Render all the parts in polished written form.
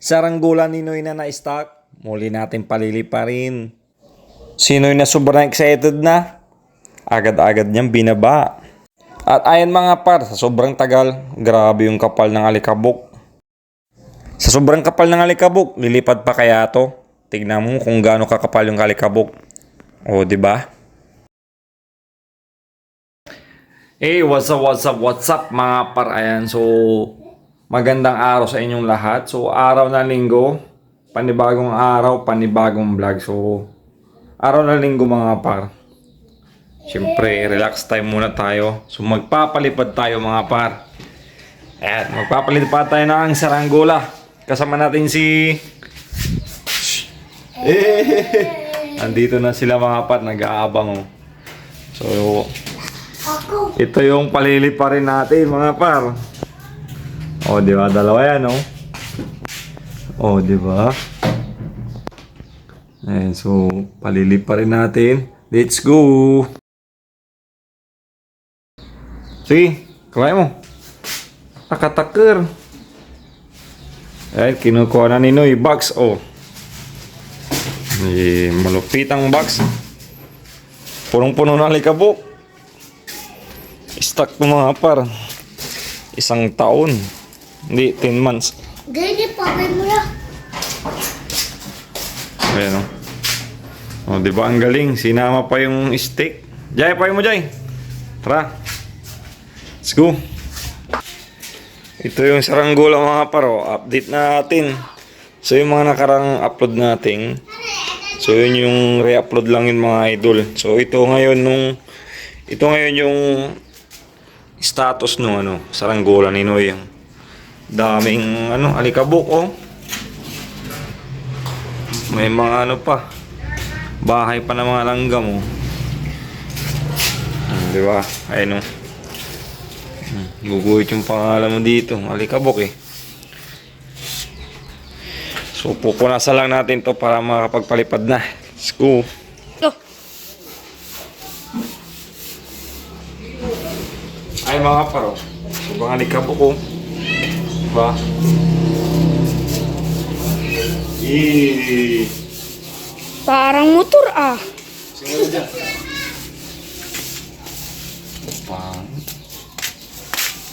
Saranggola ni Noy na na-stock, muli natin paliliparin. Sino'y na sobrang excited na? Agad-agad niyang binaba. At ayan mga par, sa sobrang tagal, grabe yung kapal ng alikabok. Sa sobrang kapal ng alikabok, lilipad pa kaya to? Tignan mo kung gaano kakapal yung alikabok. O, di ba? Hey, what's up mga par? Ayan, so magandang araw sa inyong lahat. So, araw na linggo, panibagong araw, panibagong vlog. So, araw na linggo mga par. Siyempre, relax time muna tayo. So, magpapalipad tayo mga par. Ayan, magpapalipad tayo ng saranggola. Kasama natin si... Andito na sila mga par, nag-aabang oh. So, ito yung paliliparin natin mga par. Oh, di ba? Dalawa yan, oh. Oh, di ba? Ayan, so, paliliparin natin. Let's go! Sige, kaway mo. Akatakir. Ayan, kinukuha na ni Noy. Box, oh. Malupitang box. Punong-puno na likabok. Stuck ng mga par. Isang taon. Hindi, 10 months. Gani, papay mo na. Ayan o. O, diba ang galing? Sinama pa yung steak. Jay, pay mo Jay. Tara. Let's go. Ito yung saranggola mga paro. Update natin. So yung mga nakarang upload natin. So yun yung re-upload lang yung mga idol. So ito ngayon yung status nung saranggola ni Noy. Daming alikabok oh. May mga pa. Bahay pa ng mga langgam oh. Di ba? Ayun oh. Guguhit yung pangalan mo dito. Alikabok eh. So pupunasan lang natin to para makapagpalipad na. Let's go. Ay mga paro. Sobrang alikabok oh. Diba? Parang motor ah. Sino dyan?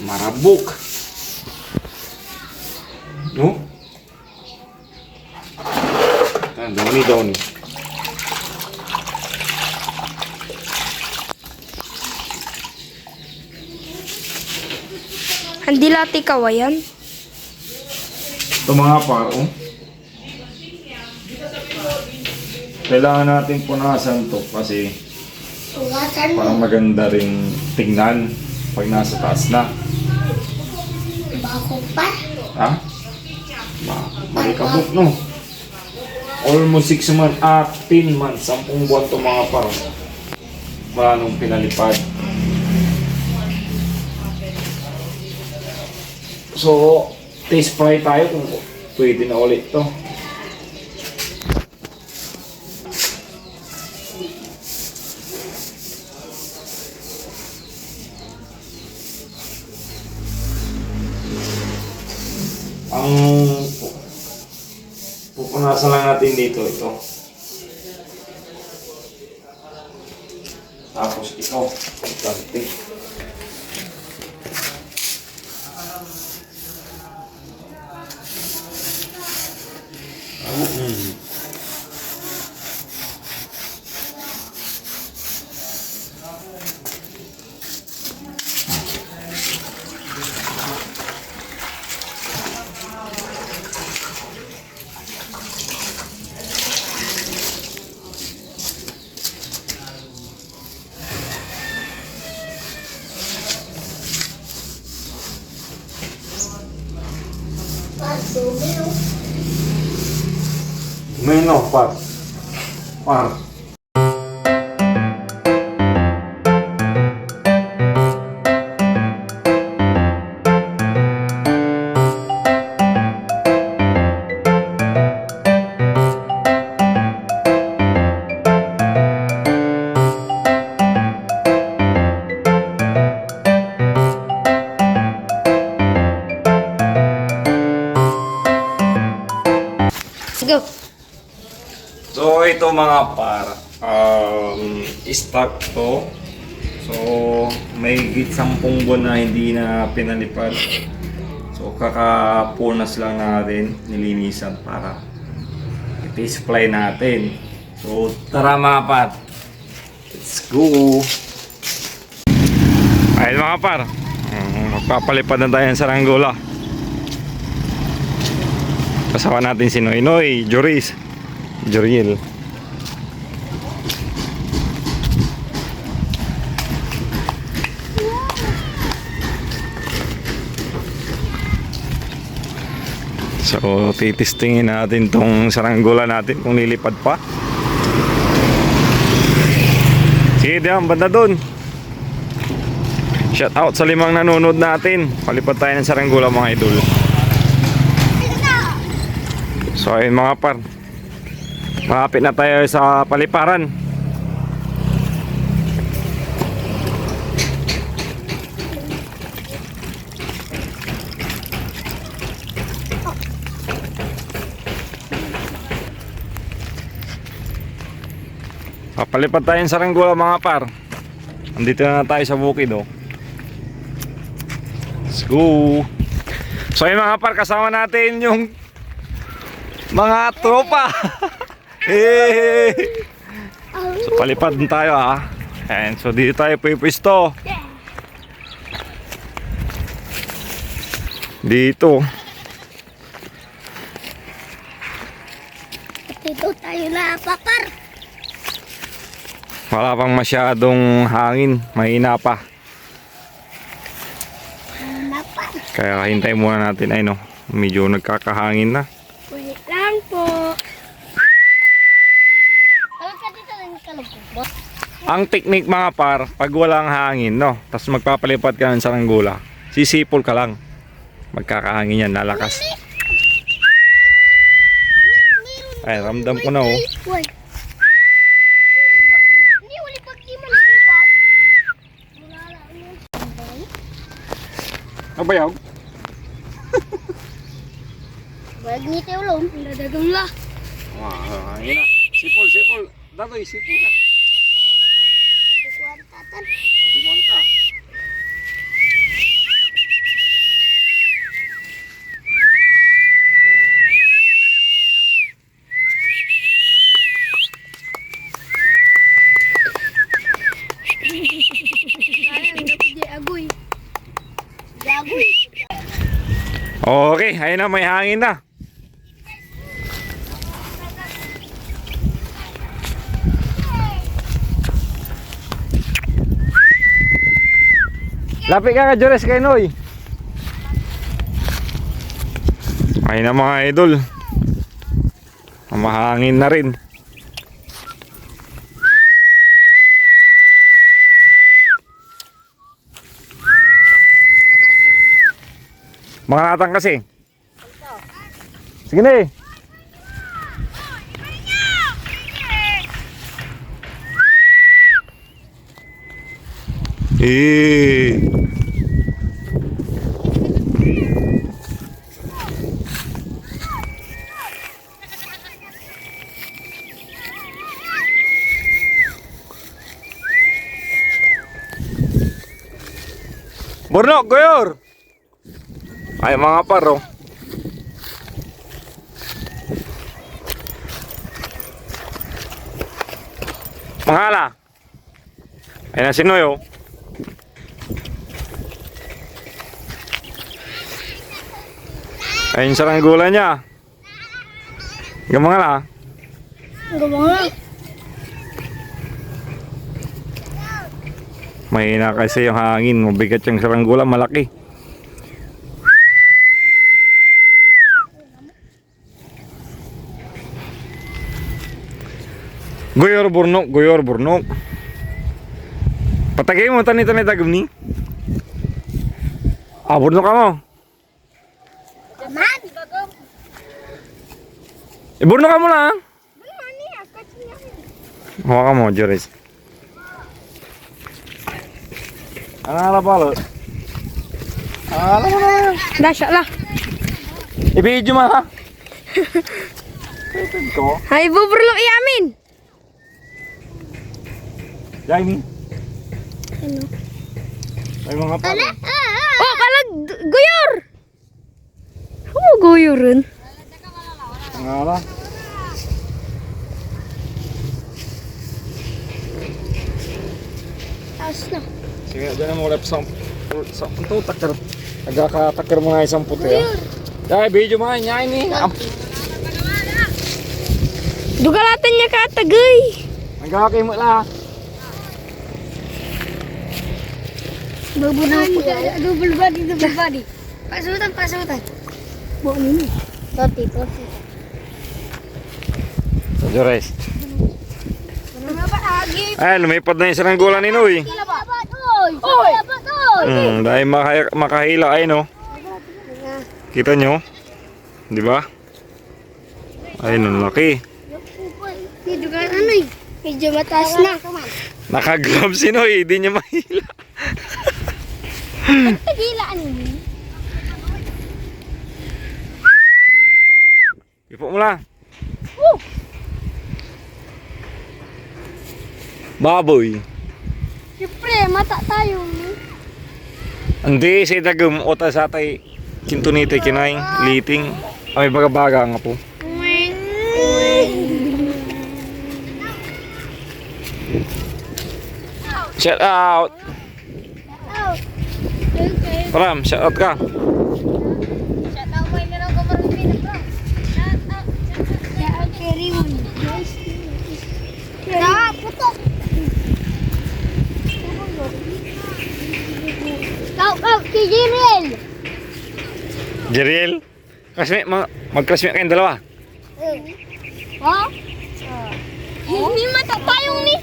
Marabok. No? Downy. Hindi lati kawayan. Ito mga paro. Kailangan natin punasan to kasi parang maganda rin tingnan pag nasa taas na. Bako pa. Ha? Malikabok no? Almost 6 months, 10 months, 10 buwan to mga paro. Wala nung pinalipad. So, taste fry tayo kung pwede na ulit to. Ang pupunasan lang natin dito ito. Tapos ito, plastic. Menos par. go. So ito mga par, stock to. So may git 10 buwan na hindi na pinalipad. So kakapunas lang natin, nilinisan para i-display natin. So tara mga par, let's go! Ayun mga par, magpapalipad na tayo ng saranggola. Kasama natin si Noy Noy, Joris, Joriel. So titistingin natin tong saranggola natin kung lilipad pa. Sige diyan, banda dun. Shout out sa 5 nanonood natin. Palipad tayo ng saranggola mga idol. So ayun mga par, malapit na tayo sa paliparan. Papalipad tayo ng saranggola mga par. Andito na tayo sa bukid oh. Let's go. So ayun mga par, kasama natin yung mga tropa. Hey. So palipad din tayo ha. And so dito tayo pwisto. Dito. Dito tayo na, papar. Wala pang masyadong hangin, mahina pa. Kaya hintay muna natin ay no. Medyo nagkakahangin na. Wait lang po. Tawag ka dito ng kalabot. Ang technique mga par, pag walang hangin no, tapos magpapalipad ka ng saranggola, sisipol ka lang. Magkakahangin yan, lalakas. Ay, ramdam ko na oh. Abayaw? Wag ni Teolong, dadagang la. Wah, yun na. Sipol, sipol. Datoy, sipol ka. Hindi ko ang tatan. Hindi mo ka. Sayang, dapat di agoy. Gagoy. Okay, ayun na, may hangin na. Lapit ka Jores kay Noy. Ayun na mga idol. Mahangin na rin. Mga natang kasi. Sige na eh. Burnok, goyor. Ay mga paro. Mangala. Ay na si Noy oh. Ayun saranggola niya. Gamangala. Gumanga. Mahina kasi yung hangin. Mabigat yung saranggola, malaki. Goyor burnok, goyor burnok. Patagay mo tani-tani tagum ni. Ah, burnok ka mo. Aman. Burnok ka mo na. Mani, akat niya. Hawa ka mo, Joris. Ano nga pala? Alam mo na. Dasya lah. I-video mo ha. Excited ko. Ay, buburlo iamin. Jaime, Ano? may mga pala. Oh, kalag guyor. Ano guyorin? Ngala. Taas na. Sige, dyan mo rep sa ito, takar. Agaka-takar mo nga isang puti. Jai, video mo nga, Jaime. Dugalatan niya ka tagay. Nagkakay mo lang. Babunan ko. Double body, double body. Pasutan, pasutan. Buo nini. Toti, toti. Medyo rest. Ano nga ba agi? Ay, lumipad na yung saranggola ni Noy. Kalabat, oy! Kalabat, oy! Dahil makahila ay no. Kita nyo? Di ba? Ay, ang laki. Hindi ka ano eh. Medyo mataas na. Naka-glove si Noy, hindi niya mahila. Tagilaan mo. Ipo mo lang. Baboy. Siyempre, mata tayo. Hindi, si Dagum, ota sa tay, kintunite, kinay, liting. Ay, baga-baga nga po. Shout out! Oh. Okay. Param, shout out ka. Shout out kay Lero Comarubin, bro. Shout out. Shout out kay Riwon. Shout putok. Shout out kay Jirel. Jeriel, classmate, mag-classmate kayong dalawa. Ha? Hindi mata tayong ni.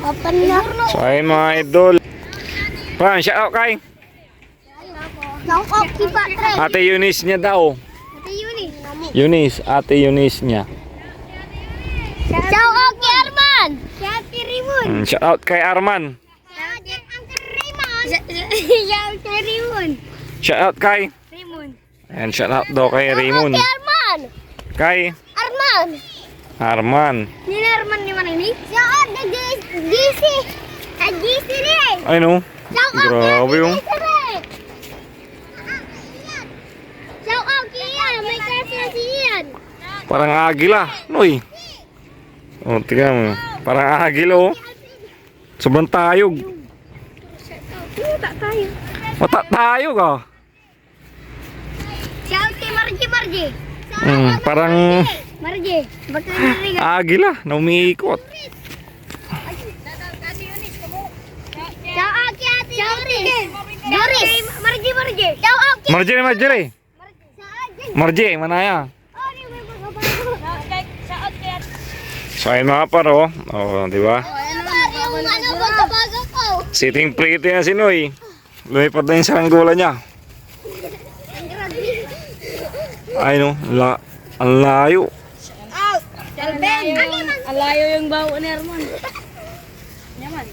Kapan na? So, ay mga idol. Param, shout out kay. Shout out kay Patrick. Ate Eunice niya daw. Ate Yuni. Eunice, ate Eunice niya. Shout out kay Arman. Shout out kay Riwon. Shout out kay Arman. Shout out kay Raymond. Shout out kay Raymond. Shout out kay. Raymond. Ayan, shout out daw kay Raymond. Shout out kay Arman. Kay Arman. Arman. Nina Arman ni mana ini? Shout out kay GC. Kay GC rin. Ay no. Shout out Grabe kay yung. GC rin. Shout out kay Ian. May kasi si Ian. Parang agila. Noy. O, tingnan mo. Parang agila oh. Sobrang tayog. Tak tayo. Mata tayo ka. Shout out kay Margie. Parang Margie. Bakit narinig? agila na umiikot. Shout out kay Ate Doris. Margie. Shout out kay Marjorie. Marjorie, manaya. So ayun mga paro. O, di ba? Sitting pretty na si Noy. Lumipad na yung saranggola niya. Ay no, ang layo. Calvin! Ang layo yung baho ni Armand. Yaman.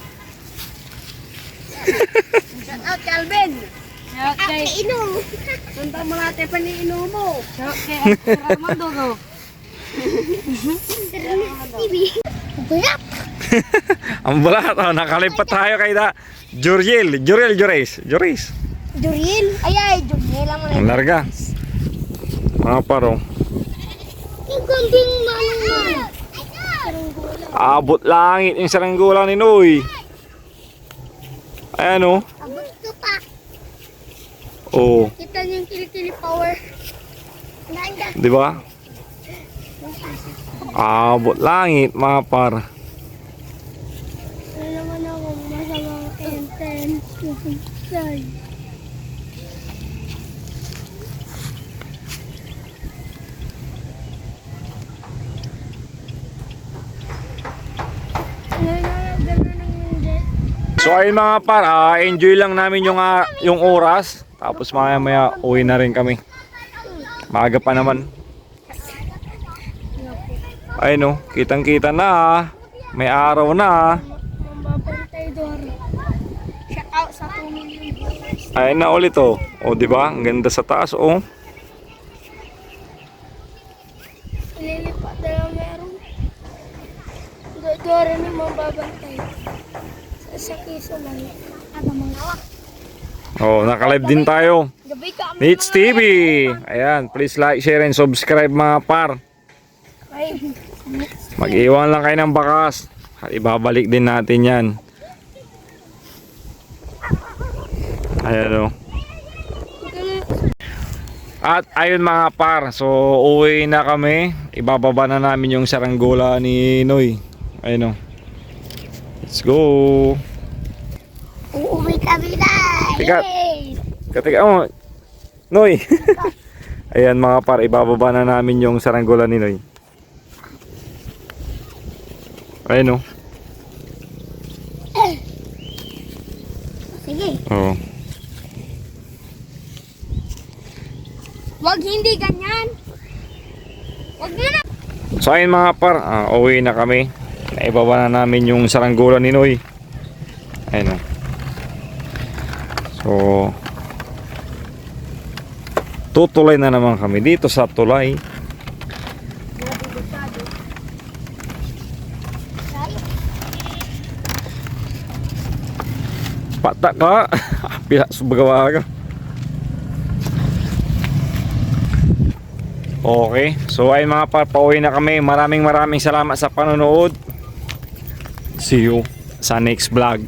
Shout out Calvin! Shout out kay Ino. Punta mo natin pa ni Ino mo. Shout out kay Armando ko. TV. Bulak! Ang bulat. Oh, nakalipat tayo kay Joriel. Joris. Juriel? Ay, Juriel ang Ang larga. Mga paro. Yung kambing manungan. Abot langit yung saranggola ni Noy. Ayan o. Abot ko pa. Oh, Kita niyo yung kilikili power. Nanda. di ba? Abot langit mga par. Ano naman ako masamang intense susubsay. So ayun mga par, enjoy lang namin yung oras. Tapos maya uwi na rin kami. Maaga pa naman. Ayun no, kitang-kita na. May araw na. Mababantay doon. Shout out sa 2 million viewers. Ayun na ulit oh. O di ba? Ang ganda sa taas oh. Dora ni mababantay. Sa kiso lang. Ano mga wak? Oh, naka-live din tayo. Gabi ka. Nits TV. Ayan, please like, share, and subscribe mga par. Ay. Mag-iwan lang kayo ng bakas. At ibabalik din natin yan. Ayan o. At ayun mga par, so uwi na kami. Ibababa na namin yung saranggola ni Noy. Ayun o. Let's go. Uuwi kami na. Tikat. Yay! Katika mo. Noy. Ayan mga par, ibababa na namin yung saranggola ni Noy. Ayun o. Sige. Oo. Wag hindi ganyan. Wag mo na. So ayun mga par, uwi na kami. Naibaba na namin yung saranggola ni Noy. Ayun o. So tutulay na naman kami dito sa tulay. Pata ka. Pila subagawa ka. Okay. So ay mga par, pauwi na kami. Maraming salamat sa panonood. See you sa next vlog.